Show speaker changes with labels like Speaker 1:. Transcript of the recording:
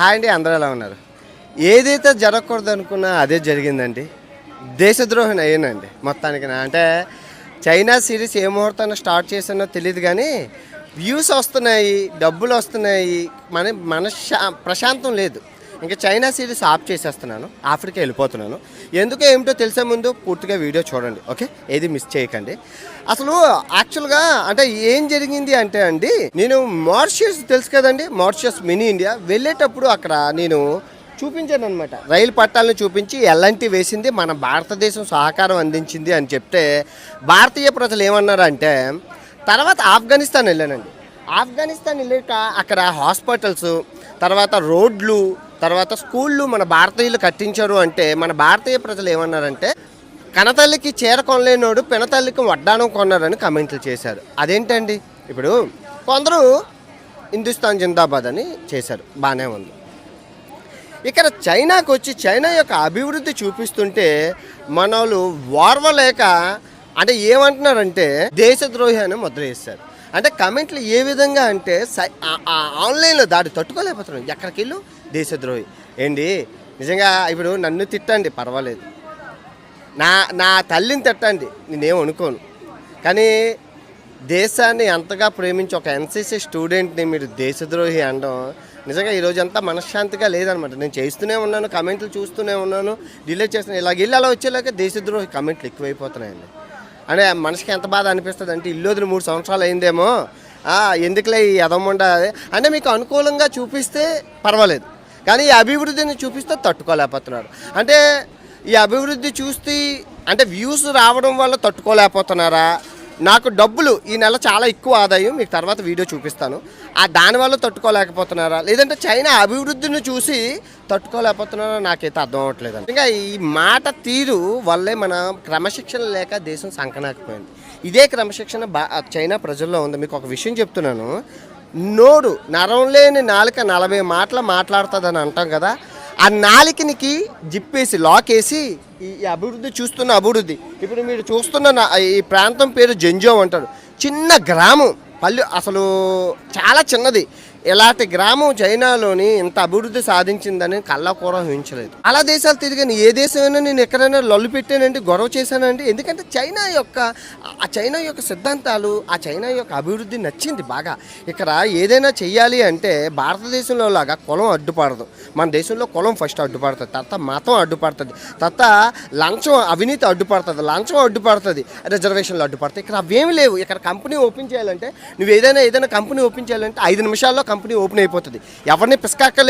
Speaker 1: Hi అండి, అందరూ ఎలా ఉన్నారు? ఏదైతే జరగకూడదు అనుకున్నా అదే జరిగిందండి. దేశద్రోహిని అయ్యానండి మొత్తానికి. అంటే చైనా సిరీస్ ఏ ముహూర్తాన్ని స్టార్ట్ చేసానో తెలియదు కానీ వ్యూస్ వస్తున్నాయి, డబ్బులు వస్తున్నాయి, ప్రశాంతం లేదు. ఇంకా చైనా సిరీస్ ఆఫ్ చేసేస్తున్నాను, ఆఫ్రికా వెళ్ళిపోతున్నాను. ఎందుకో ఏమిటో తెలిసే ముందు పూర్తిగా వీడియో చూడండి, ఓకే? ఏది మిస్ చేయకండి. అసలు యాక్చువల్గా అంటే ఏం జరిగింది అంటే అండి, నేను మారిషస్ తెలుసు కదండి, మారిషస్ మినీ ఇండియా వెళ్ళేటప్పుడు అక్కడ నేను చూపించాను అనమాట. రైలు పట్టాలను చూపించి ఎల్ఎన్టీ వేసింది, మన భారతదేశం సహకారం అందించింది అని చెప్తే భారతీయ ప్రజలు ఏమన్నారంటే, తర్వాత ఆఫ్ఘనిస్తాన్ వెళ్ళానండి. ఆఫ్ఘనిస్తాన్ వెళ్ళాక అక్కడ హాస్పిటల్స్, తర్వాత రోడ్లు, తర్వాత స్కూళ్ళు మన భారతీయులు కట్టించారు అంటే మన భారతీయ ప్రజలు ఏమన్నారంటే, కనతల్లికి చీర కొనలేనోడు పినతల్లికి వడ్డానం కొన్నారని కమెంట్లు చేశారు. అదేంటండి? ఇప్పుడు కొందరు హిందుస్థాన్ జిందాబాద్ అని చేశారు, బాగానే ఉంది. ఇక్కడ చైనాకు వచ్చి చైనా యొక్క అభివృద్ధి చూపిస్తుంటే మనోళ్ళు వార్వలేక అంటే ఏమంటున్నారంటే దేశద్రోహి అని ముద్ర వేస్తారు. అంటే కమెంట్లు ఏ విధంగా అంటే ఆన్లైన్లో దాడి తట్టుకోలేకపోతున్నాం. ఎక్కడికి వెళ్ళు దేశద్రోహి ఏంటి? నిజంగా ఇప్పుడు నన్ను తిట్టండి, పర్వాలేదు. నా తల్లిని తిట్టండి, నేనేం అనుకోను. కానీ దేశాన్ని ఎంతగా ప్రేమించి ఒక ఎన్సీసీ స్టూడెంట్ని మీరు దేశద్రోహి అనడం నిజంగా ఈరోజంతా మనశ్శాంతిగా లేదనమాట. నేను చేస్తూనే ఉన్నాను, కమెంట్లు చూస్తూనే ఉన్నాను, డిలీట్ చేస్తున్నాను. ఇలాగ ఇల్లు అలా వచ్చేలాగా దేశద్రోహి కమెంట్లు ఎక్కువైపోతున్నాయండి. అంటే మనిషికి ఎంత బాధ అనిపిస్తుంది అంటే, ఇల్లు వదిలి 3 సంవత్సరాలు అయిందేమో, ఎందుకులే ఈ ఎదమండ అంటే మీకు అనుకూలంగా చూపిస్తే పర్వాలేదు, కానీ ఈ అభివృద్ధిని చూపిస్తే తట్టుకోలేకపోతున్నారు. అంటే ఈ అభివృద్ధి చూస్తే అంటే వ్యూస్ రావడం వల్ల తట్టుకోలేకపోతున్నారా? నాకు డబ్బులు ఈ నెల చాలా ఎక్కువ ఆదాయం, మీకు తర్వాత వీడియో చూపిస్తాను, దానివల్ల తట్టుకోలేకపోతున్నారా, లేదంటే చైనా అభివృద్ధిని చూసి తట్టుకోలేకపోతున్నారా? నాకైతే అర్థం అవ్వట్లేదు. ఇంకా ఈ మాట తీరు వల్లే మన క్రమశిక్షణ లేక దేశం సంకనాకపోయింది. ఇదే క్రమశిక్షణ చైనా ప్రజల్లో ఉంది. మీకు ఒక విషయం చెప్తున్నాను, నోడు నరం లేని నాలుక 40 మాటలు మాట్లాడుతుందని అంటాం కదా, ఆ నాలికనికి జిప్పేసి లాక్ వేసి ఈ అభివృద్ధి చూస్తున్న అభివృద్ధి, ఇప్పుడు మీరు చూస్తున్న ఈ ప్రాంతం పేరు జెంజో అంటారు. చిన్న గ్రామం, పల్లె, అసలు చాలా చిన్నది. ఇలాంటి గ్రామం చైనాలోని ఇంత అభివృద్ధి సాధించిందని కళ్ళకూర ఊహించలేదు. అలా దేశాలు తిరిగాను, ఏ దేశమైనా నేను ఎక్కడైనా లొల్లు పెట్టానండి, గొడవ చేశానండి. ఎందుకంటే చైనా యొక్క సిద్ధాంతాలు, ఆ చైనా యొక్క అభివృద్ధి నచ్చింది బాగా. ఇక్కడ ఏదైనా చెయ్యాలి అంటే భారతదేశంలో లాగా కులం అడ్డుపడదు. మన దేశంలో కులం ఫస్ట్ అడ్డుపడుతుంది, తర్వాత మతం అడ్డుపడుతుంది, తర్వాత లంచం అవినీతి అడ్డుపడుతుంది, లంచం అడ్డుపడుతుంది, రిజర్వేషన్లు అడ్డుపడతాయి. ఇక్కడ అవేమి లేవు. ఇక్కడ కంపెనీ ఓపెన్ చేయాలంటే నువ్వు ఏదైనా కంపెనీ ఓపెన్ చేయాలంటే 5 నిమిషాల్లో కంపెనీ ఓపెన్ అయిపోతుంది. ఎవరిని పిసకాక్కర్లేదు.